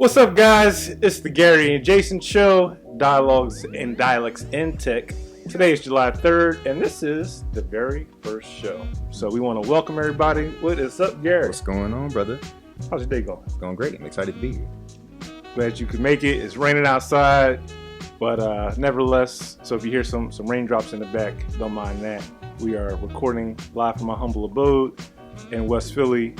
What's up, guys? It's the Garry and Jason show, Dialogues and Dialects in Tech. Today is July 3rd, and this is the very first show. So we want to welcome everybody. What is up, Garry? What's going on, brother? How's your day going? It's going great. I'm excited to be here. Glad you could make it. It's raining outside, but nevertheless, so if you hear some raindrops in the back, don't mind that. We are recording live from my humble abode in West Philly.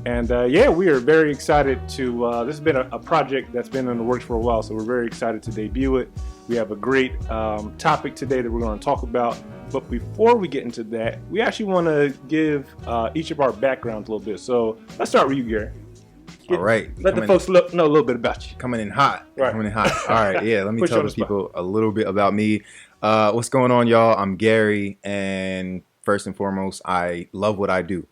And we are very excited to, this has been a project that's been in the works for a while, so we're very excited to debut it. We have a great topic today that we're going to talk about. But before we get into that, we actually want to give each of our backgrounds a little bit. So let's start with you, Garry. All right. Let the folks know a little bit about you. Coming in hot. Right. Coming in hot. All right. Yeah, let me tell the people a little bit about me. What's going on, y'all? I'm Garry, and first and foremost, I love what I do.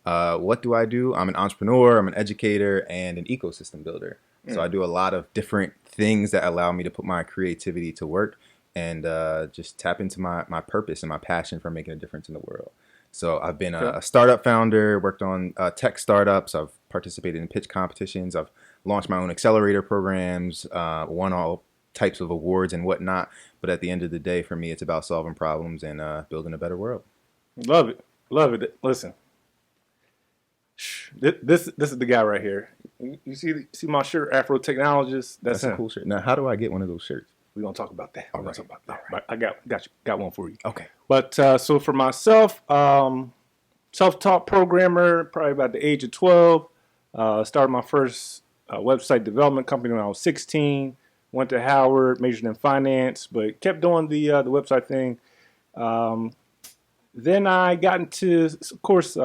What do I do? I'm an entrepreneur, I'm an educator, and an ecosystem builder. So I do a lot of different things that allow me to put my creativity to work and just tap into my purpose and my passion for making a difference in the world. So I've been a startup founder, worked on tech startups. I've participated in pitch competitions. I've launched my own accelerator programs, won all types of awards and whatnot. But at the end of the day, for me, it's about solving problems and building a better world. Love it. Love it. Listen. This is the guy right here. You see my shirt, Afro Technologist? That's a cool shirt. Now, how do I get one of those shirts? We're gonna talk about that. All right. But I got one for you. Okay. But so for myself, self-taught programmer, probably about the age of 12. Started my first website development company when I was 16. Went to Howard, majored in finance, but kept doing the website thing. Then I got into, of course,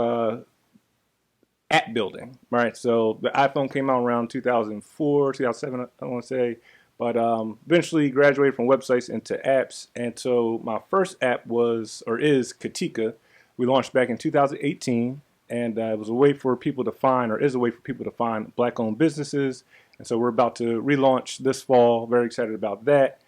app building, right? So the iPhone came out around 2004, 2007, I want to say. But eventually graduated from websites into apps. And so my first app is Katika. We launched back in 2018. And it was a way for people to find, or is a way for people to find Black-owned businesses. And so we're about to relaunch this fall. Very excited about that.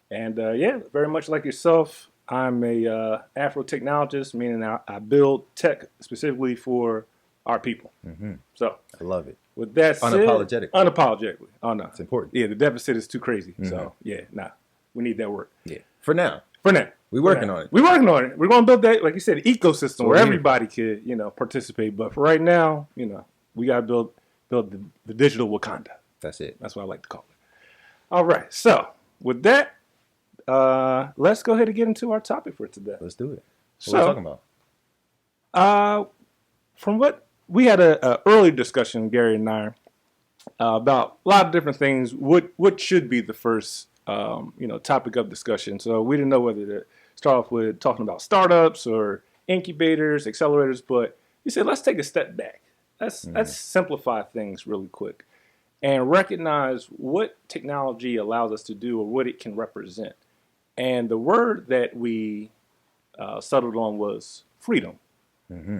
And very much like yourself, I'm a Afro Technologist, meaning I build tech specifically for our people. Mm-hmm. So I love it. With that said, unapologetically. Oh no, it's important. Yeah, the deficit is too crazy. Mm-hmm. So we need that work. Yeah, for now. We're working on it. We're working on it. We're going to build that, like you said, ecosystem where everybody could, participate. But for right now, we got to build the digital Wakanda. That's it. That's what I like to call it. All right. So with that, let's go ahead and get into our topic for today. Let's do it. What are we talking about? From what we had a early discussion, Garry and I, about a lot of different things. What should be the first, topic of discussion? So we didn't know whether to start off with talking about startups or incubators, accelerators. But we said let's take a step back. Let's simplify things really quick and recognize what technology allows us to do or what it can represent. And the word that we settled on was freedom. Mm-hmm.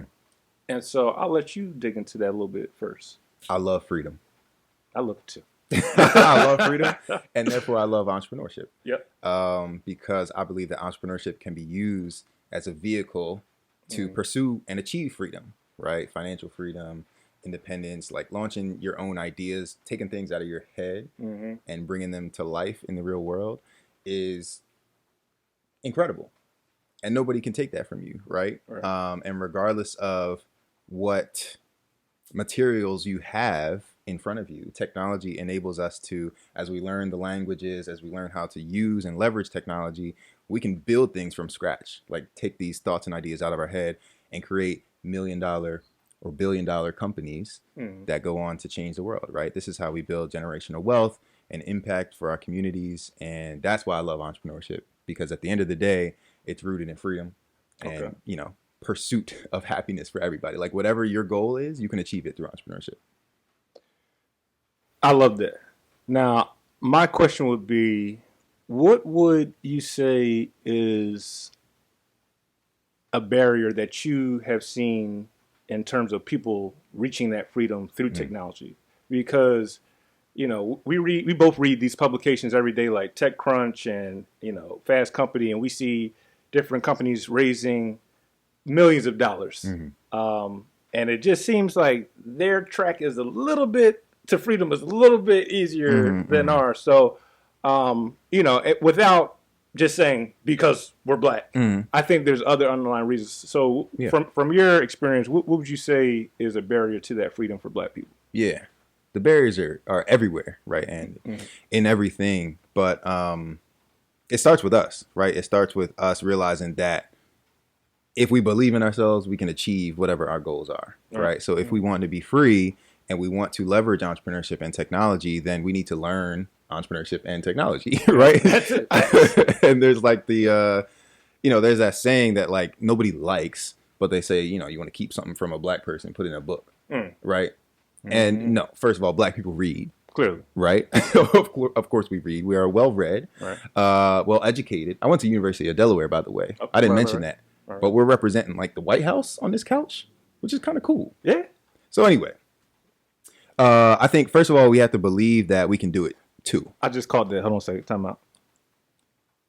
And so I'll let you dig into that a little bit first. I love freedom. I love it too. I love freedom, and therefore I love entrepreneurship. Yep. Because I believe that entrepreneurship can be used as a vehicle to pursue and achieve freedom, right? Financial freedom, independence, like launching your own ideas, taking things out of your head and bringing them to life in the real world is incredible. And nobody can take that from you, right? And regardless of what materials you have in front of you, technology enables us to, as we learn the languages, as we learn how to use and leverage technology, we can build things from scratch, like take these thoughts and ideas out of our head and create $1 million or $1 billion companies that go on to change the world, right? This is how we build generational wealth and impact for our communities. And that's why I love entrepreneurship, because at the end of the day, it's rooted in freedom and, pursuit of happiness for everybody. Like whatever your goal is, you can achieve it through entrepreneurship. I love that. Now, my question would be, what would you say is a barrier that you have seen in terms of people reaching that freedom through technology? Because, we both read these publications every day, like TechCrunch and, Fast Company, and we see different companies raising millions of dollars. And it just seems like their track is a little bit to freedom is a little bit easier than ours. So, without just saying because we're black, I think there's other underlying reasons. So, from your experience, what would you say is a barrier to that freedom for black people? Yeah, the barriers are everywhere, right, and in everything. But it starts with us, right? It starts with us realizing that if we believe in ourselves, we can achieve whatever our goals are, right? So if we want to be free and we want to leverage entrepreneurship and technology, then we need to learn entrepreneurship and technology, right? That's it. And there's like there's that saying that like nobody likes, but they say, you want to keep something from a black person, put it in a book, right? And no, first of all, black people read. Clearly. Right? Of course we read. We are well-read, well-educated. I went to University of Delaware, by the way. I didn't mention that. Right. But we're representing like the White House on this couch, which is kind of cool. Yeah. So anyway, I think, first of all, we have to believe that we can do it too. I just caught that. Hold on a second. Time out.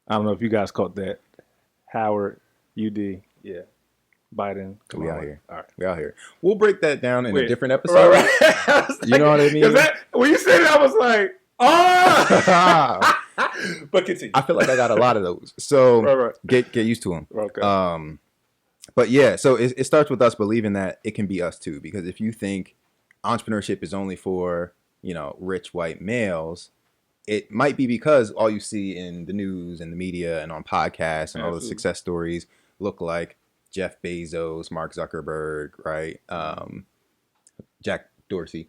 I don't know if you guys caught that. Howard, UD. Yeah. Biden. We out here. All right. We out here. We'll break that down in a different episode. Right. You know what I mean? When you said it, I was like, oh! But continue. I feel like I got a lot of those. So get used to them. Okay. But yeah, so it starts with us believing that it can be us too. Because if you think entrepreneurship is only for, rich white males, it might be because all you see in the news and the media and on podcasts and all the success stories look like Jeff Bezos, Mark Zuckerberg, right? Jack Dorsey,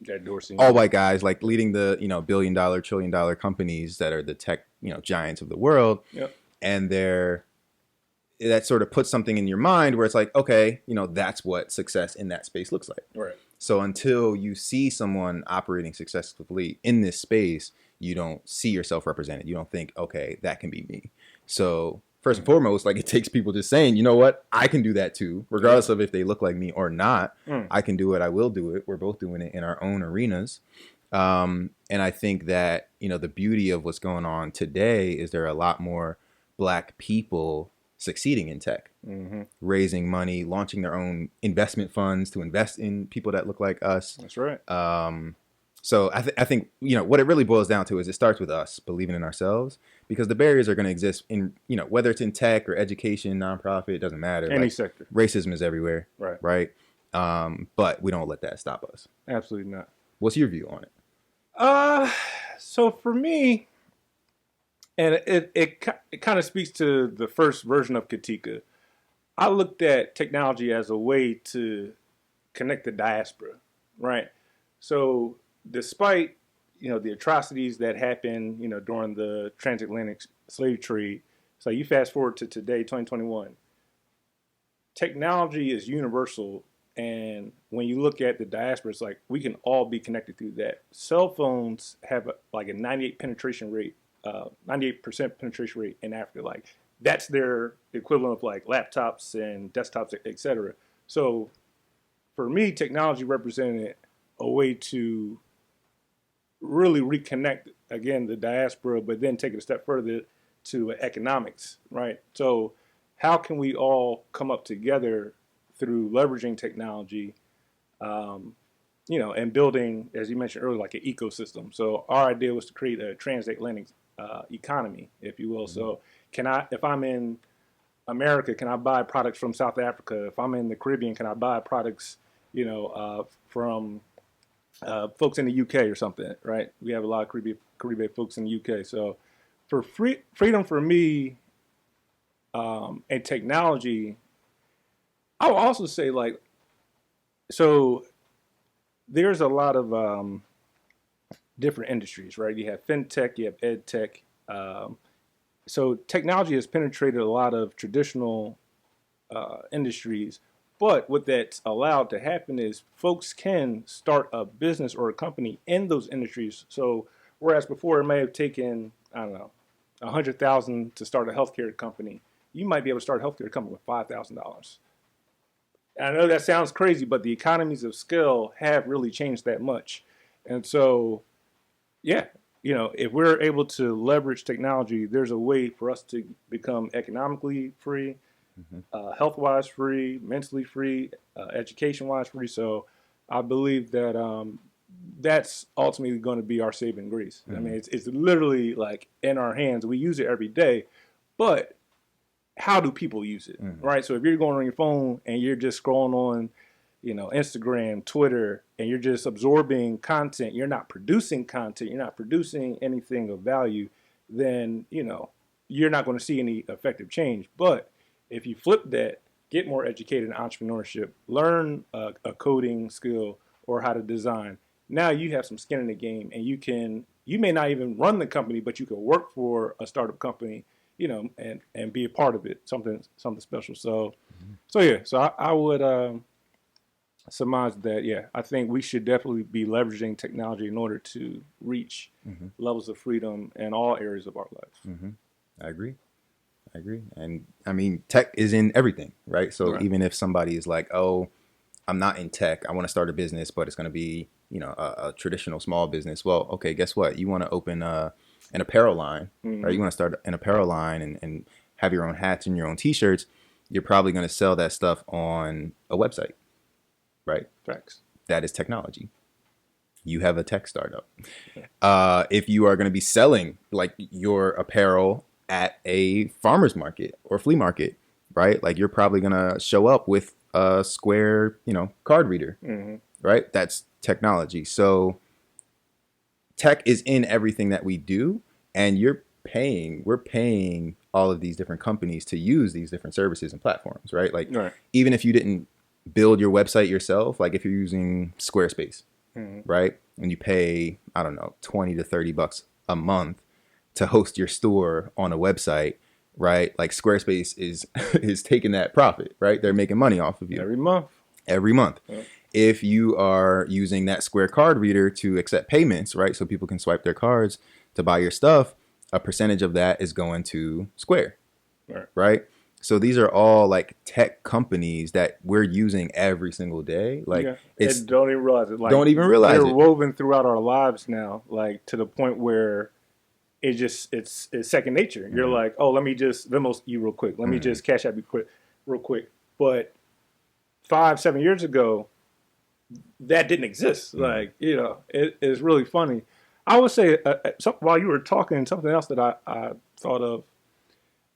all white guys, like leading the billion-dollar, trillion-dollar companies that are the tech giants of the world. Yep. And that sort of puts something in your mind where it's like, okay, that's what success in that space looks like. Right. So until you see someone operating successfully in this space, you don't see yourself represented. You don't think, okay, that can be me. So first and foremost, like, it takes people just saying, you know what, I can do that too, regardless of if they look like me or not. I can do it. I will do it. We're both doing it in our own arenas. And I think that, the beauty of what's going on today is there are a lot more black people succeeding in tech, raising money, launching their own investment funds to invest in people that look like us. That's right. So I think, what it really boils down to is it starts with us believing in ourselves, because the barriers are going to exist in, whether it's in tech or education, nonprofit, it doesn't matter. Any sector. Racism is everywhere. Right. But we don't let that stop us. Absolutely not. What's your view on it? So for me, and it kind of speaks to the first version of Katika, I looked at technology as a way to connect the diaspora, right? So despite, the atrocities that happened, during the transatlantic slave trade, so you fast forward to today, 2021, technology is universal. And when you look at the diaspora, it's like we can all be connected through that. Cell phones have a 98% penetration rate in Africa. Like, that's their equivalent of like laptops and desktops, etc. So for me, technology represented a way to really reconnect, again, the diaspora, but then take it a step further to economics, right? So how can we all come up together through leveraging technology, and building, as you mentioned earlier, like an ecosystem. So our idea was to create a transatlantic economy, if you will. So if I'm in America, can I buy products from South Africa? If I'm in the Caribbean, can I buy products, from folks in the UK or something, right? We have a lot of Caribbean folks in the UK. So for freedom for me, and technology, I would also say, so there's a lot of different industries, right? You have fintech, you have ed tech. So technology has penetrated a lot of traditional industries. But what that's allowed to happen is folks can start a business or a company in those industries. So whereas before it may have taken, I don't know, $100,000 to start a healthcare company, you might be able to start a healthcare company with $5,000. I know that sounds crazy, but the economies of scale have really changed that much. And so, yeah, if we're able to leverage technology, there's a way for us to become economically free, health-wise free, mentally free, education-wise free. So I believe that that's ultimately going to be our saving grace. I mean, it's literally like in our hands. We use it every day, but how do people use it, right? So if you're going on your phone and you're just scrolling on, Instagram, Twitter, and you're just absorbing content, you're not producing content, you're not producing anything of value, then, you're not going to see any effective change. But if you flip that, get more educated in entrepreneurship, learn a coding skill or how to design, now you have some skin in the game, and you may not even run the company, but you could work for a startup company, and be a part of it, something special. So I would surmise that, yeah, I think we should definitely be leveraging technology in order to reach levels of freedom in all areas of our lives. I agree. And I mean, tech is in everything, right? So Right. even if somebody is like, oh, I'm not in tech, I want to start a business, but it's going to be, a traditional small business. Well, okay, guess what? You want to open an apparel line, right? You want to start an apparel line and have your own hats and your own t-shirts. You're probably going to sell that stuff on a website, right? Facts. That is technology. You have a tech startup. If you are going to be selling like your apparel at a farmer's market or flea market, right? Like you're probably going to show up with a Square, card reader, right? That's technology. So tech is in everything that we do, and we're paying all of these different companies to use these different services and platforms, right? Like Right. even if you didn't build your website yourself, like if you're using Squarespace, right? And you pay, I don't know, 20 to 30 bucks a month to host your store on a website, right? Like Squarespace is is taking that profit, right? They're making money off of you Every month. every month. Yeah. If you are using that Square card reader to accept payments, right? So people can swipe their cards to buy your stuff, a percentage of that is going to Square, Right. right? So these are all like tech companies that we're using every single day. Like Yeah. it's And don't even realize it. Like, don't even realize they're it. woven throughout our lives now, like to the point where it's second nature. You're like, oh, let me just Venmo you real quick. Let me just cash out you real quick. But 5-7 years ago, that didn't exist. Like, it is really funny. I would say, while you were talking, something else that I thought of.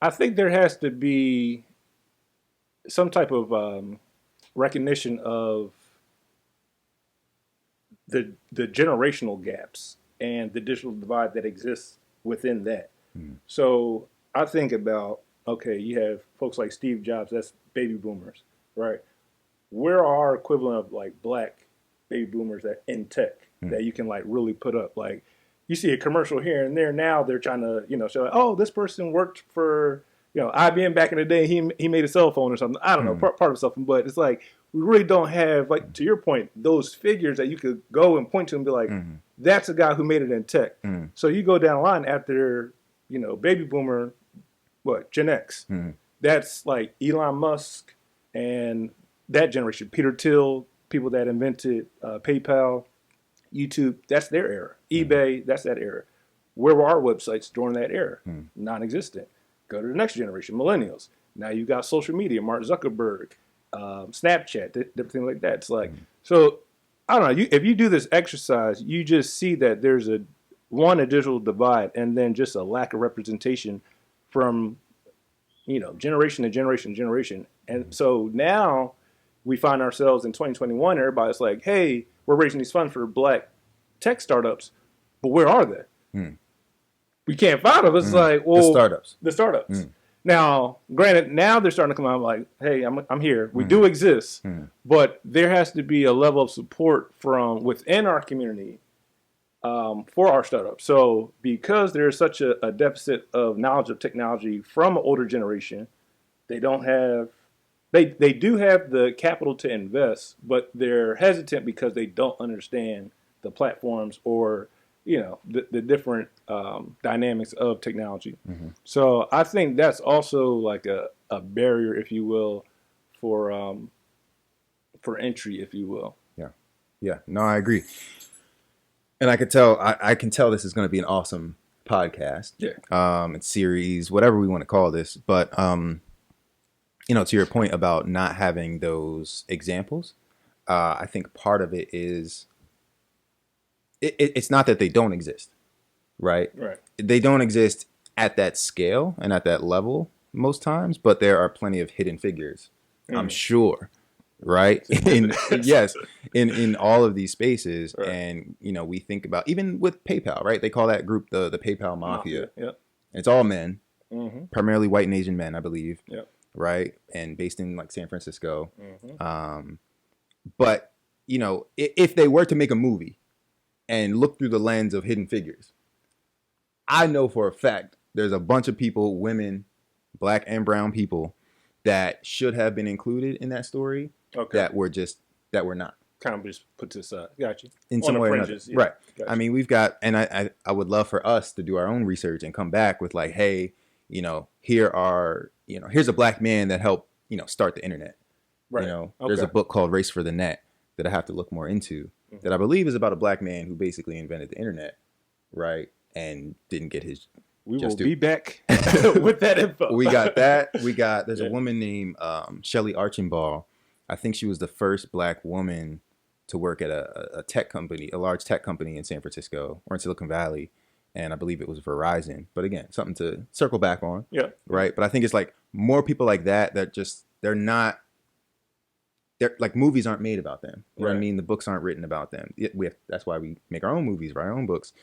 I think there has to be some type of recognition of the generational gaps and the digital divide that exists within that. So I think about, okay, you have folks like Steve Jobs, that's baby boomers, right? Where are our equivalent of like black baby boomers that in tech that you can like really put up? Like you see a commercial here and there. Now they're trying to, show like, oh, this person worked for, IBM back in the day. He made a cell phone or something. I don't know, part of something, but it's like we really don't have, like to your point, those figures that you could go and point to and be like, that's a guy who made it in tech. So you go down the line after, baby boomer, what, Gen X. That's like Elon Musk and that generation, Peter Thiel, people that invented PayPal, YouTube, that's their era. eBay, that's that era. Where were our websites during that era? Non-existent. Go to the next generation, millennials. Now you got social media, Mark Zuckerberg, Snapchat, different things like that. It's like, so I don't know. If you do this exercise, you just see that there's a digital divide, and then just a lack of representation from generation to generation to generation. And so now we find ourselves in 2021. Everybody's like, hey, we're raising these funds for black tech startups, but where are they? We can't find them. It's like, well, the startups. Now, granted, now they're starting to come out like, hey, I'm here. We do exist, but there has to be a level of support from within our community for our startups. So because there's such a deficit of knowledge of technology from an older generation, they don't have, they do have the capital to invest, but they're hesitant because they don't understand the platforms or the different dynamics of technology. So I think that's also like a barrier, if you will, for entry, if you will. Yeah. No, I agree. And I could tell, I can tell this is going to be an awesome podcast. Yeah. It's series, whatever we want to call this. But, to your point about not having those examples, I think part of it is it's not that they don't exist, right? Right. They don't exist at that scale and at that level most times, but there are plenty of hidden figures, I'm sure, right? Yes, in all of these spaces. Right. And we think about, even with PayPal, right? They call that group the PayPal Mafia. Yep. It's all men, Mm-hmm. primarily white and Asian men, I believe. Yep. Right, and based in like San Francisco. Mm-hmm. But if they were to make a movie and look through the lens of hidden figures, I know for a fact there's a bunch of people, women, black and brown people, that should have been included in that story. Okay. That were not. Kind of just put to the side. Got you. In some way or another. Yeah. Right. Gotcha. I mean, we've got, and I would love for us to do our own research and come back with like, hey, here's a black man that helped, start the internet. Right. There's a book called Race for the Net that I have to look more into, that I believe is about a black man who basically invented the internet, right? And didn't get his. We will be back with that info. We got that. There's a woman named Shelley Archambault. I think she was the first black woman to work at a tech company, a large tech company in San Francisco or in Silicon Valley. And I believe it was Verizon. But again, something to circle back on. Yeah. Right. But I think it's like more people like that they're like, movies aren't made about them. You know what I mean? The books aren't written about them. That's why we make our own movies, write our own books.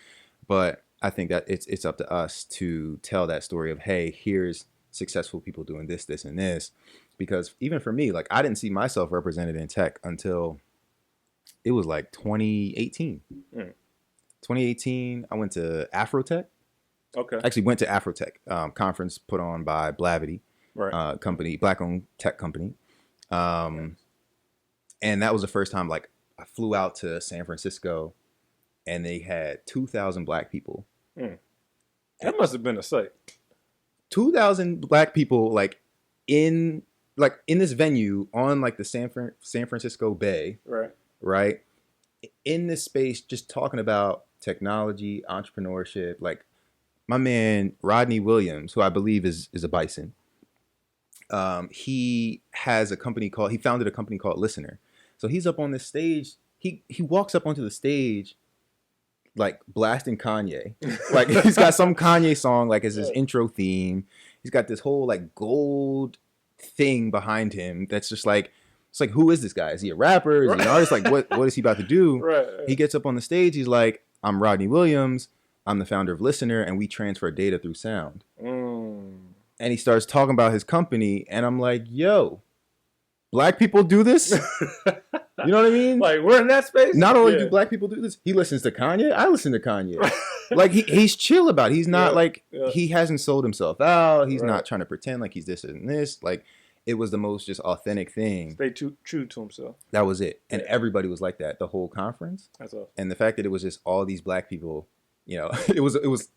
But I think that it's up to us to tell that story of, hey, here's successful people doing this, this, and this. Because even for me, like, I didn't see myself represented in tech until it was like 2018. 2018, I went to Afrotech. Okay. Actually went to Afrotech, conference put on by Blavity, company, black-owned tech company. And that was the first time, like, I flew out to San Francisco, and they had 2,000 black people. That must have been a sight. 2,000 black people, like in this venue on like the San Francisco Bay, right? In this space, just talking about technology, entrepreneurship. Like, my man Rodney Williams, who I believe is a bison. He founded a company called Listener. So he's up on this stage. He walks up onto the stage, like, blasting Kanye. Like, he's got some Kanye song, like, as his intro theme. He's got this whole, like, gold thing behind him that's just like, it's like, who is this guy? Is he a rapper? Is he an artist? Like, what is he about to do? Right. He gets up on the stage. He's like, I'm Rodney Williams. I'm the founder of Listener, and we transfer data through sound. And he starts talking about his company, and I'm like, yo, black people do this? You know what I mean? Like, we're in that space? Not only do black people do this, he listens to Kanye. I listen to Kanye. Like, he's chill about it. He's not he hasn't sold himself out. He's not trying to pretend like he's this and this. Like, it was the most just authentic thing. Stay true to himself. That was it. And everybody was like that the whole conference. That's awesome. And the fact that it was just all these black people, it was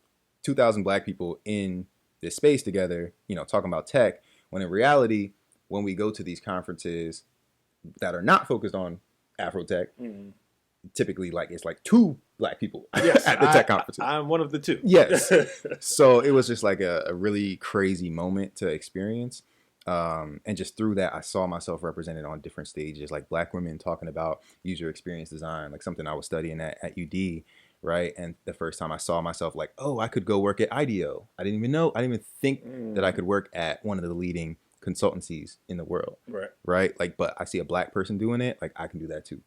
2,000 black people in this space together, talking about tech, when in reality, when we go to these conferences that are not focused on Afrotech, typically, like, it's like two black people at the tech conferences. I'm one of the two. Yes. So it was just like a really crazy moment to experience. And just through that, I saw myself represented on different stages, like black women talking about user experience design, like something I was studying at UD, right? And the first time I saw myself, like, oh, I could go work at IDEO. I didn't even think that I could work at one of the leading consultancies in the world. Right. Like, but I see a black person doing it. Like, I can do that too.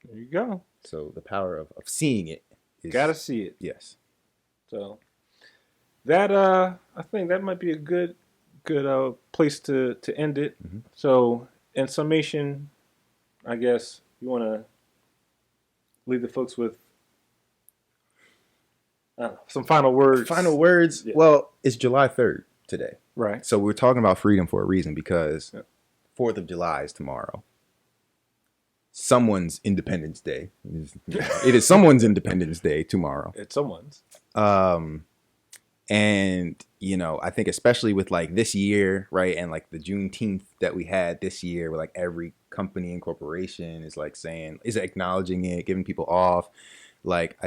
There you go. So the power of seeing it is, gotta see it. Yes. So that, I think that might be a good place to end it. So, in summation, I guess you want to leave the folks with some final words. Yeah. Well, it's July 3rd today. Right. So we're talking about freedom for a reason, because 4th of July is tomorrow. Someone's Independence Day. It is someone's Independence Day tomorrow. It's someone's. And, I think especially with like this year, right, and like the Juneteenth that we had this year, where like every company and corporation is like is acknowledging it, giving people off. Like,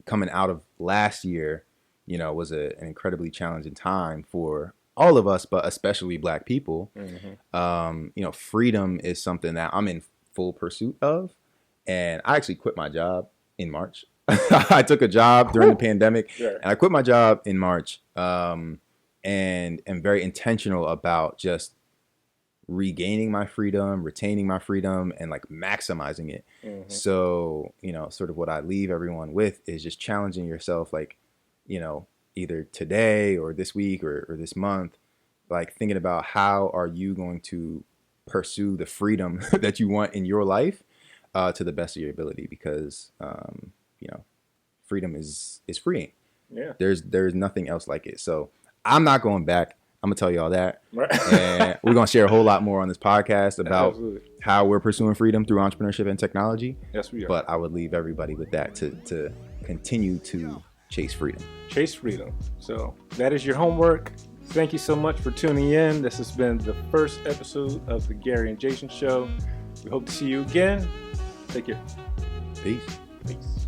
coming out of last year, was an incredibly challenging time for all of us, but especially black people. Freedom is something that I'm in full pursuit of. And I actually quit my job in March I took a job during the pandemic, Yeah. and I quit my job in March. And am very intentional about just regaining my freedom, retaining my freedom, and like maximizing it. Mm-hmm. So, sort of what I leave everyone with is just challenging yourself, like, either today or this week or this month, like thinking about how are you going to pursue the freedom that you want in your life to the best of your ability, because, freedom is freeing. Yeah. There's nothing else like it. So I'm not going back. I'm gonna tell you all that, Right. and we're gonna share a whole lot more on this podcast about Absolutely. how we're pursuing freedom through entrepreneurship and technology. Yes, we are. But I would leave everybody with that to continue to chase freedom. Chase freedom. So that is your homework. Thank you so much for tuning in. This has been the first episode of the Garry and Jason Show. We hope to see you again. Take care. Peace. Peace.